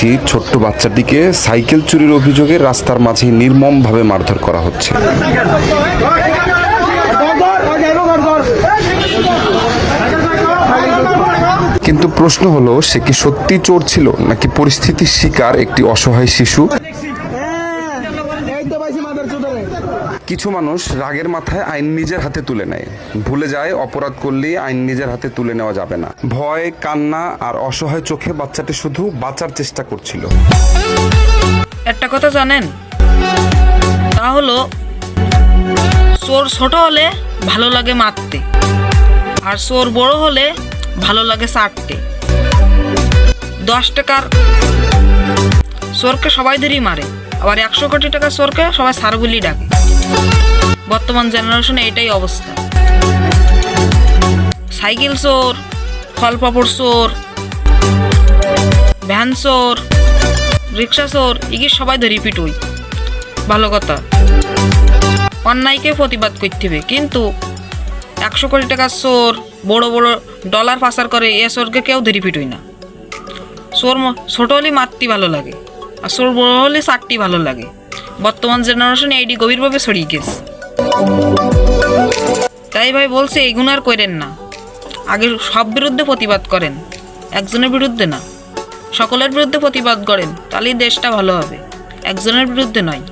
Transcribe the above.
দেখছি ছোট্ট বাচ্চাটিকে সাইকেল চুরির অভিযোগে রাস্তার মাঝে নির্মমভাবে মারধর করা হচ্ছে। কিন্তু প্রশ্ন হলো, সে কি সত্যি চোর ছিল নাকি পরিস্থিতির শিকার একটি অসহায় শিশু? কিছু মানুষ রাগের মাথায় আইন নিজের হাতে তুলে নেয়, ভুলে যায় অপরাধ করলে আইন নিজের হাতে তুলে নেওয়া যাবে না। ভয়, কান্না আর অসহায় চোখে বাচ্চাটি শুধু বাঁচার চেষ্টা করছিল। একটা কথা জানেন, তা হলো চোর ছোট হলে ভালো লাগে মারতে, আর চোর বড় হলে ভালো লাগে চাটতে। 10 টাকার চোরকে সবাই ধরেই মারে, আবার 100 কোটি টাকার চোরকে সবাই সার বলি ডাকে। বর্তমান জেনারেশনে এটাই অবস্থা। সাইকেল চোর, ফল পাপড় চোর, ভ্যান চোর, রিক্সা চোর, এগিয়ে সবাই ধরি পিটুই। ভালো কথা, অন্যায়কে প্রতিবাদ করতে হবে, কিন্তু 100 কোটি টাকার চোর, বড় বড় ডলার পাচার করে এ চোরকে কেউ ধরি পিটুই না। চোর ছোট হলে মারতে ভালো লাগে, আর চোর বড় হলে চারটি ভালো লাগে। বর্তমান জেনারেশনে এইটি গভীরভাবে ছড়িয়ে গেছে। তাই ভাই বলছে এই গুণ আর করেন না, আগে সব বিরুদ্ধে প্রতিবাদ করেন, একজনের বিরুদ্ধে না, সকলের বিরুদ্ধে প্রতিবাদ করেন, তাহলেই দেশটা ভালো হবে, একজনের বিরুদ্ধে নয়।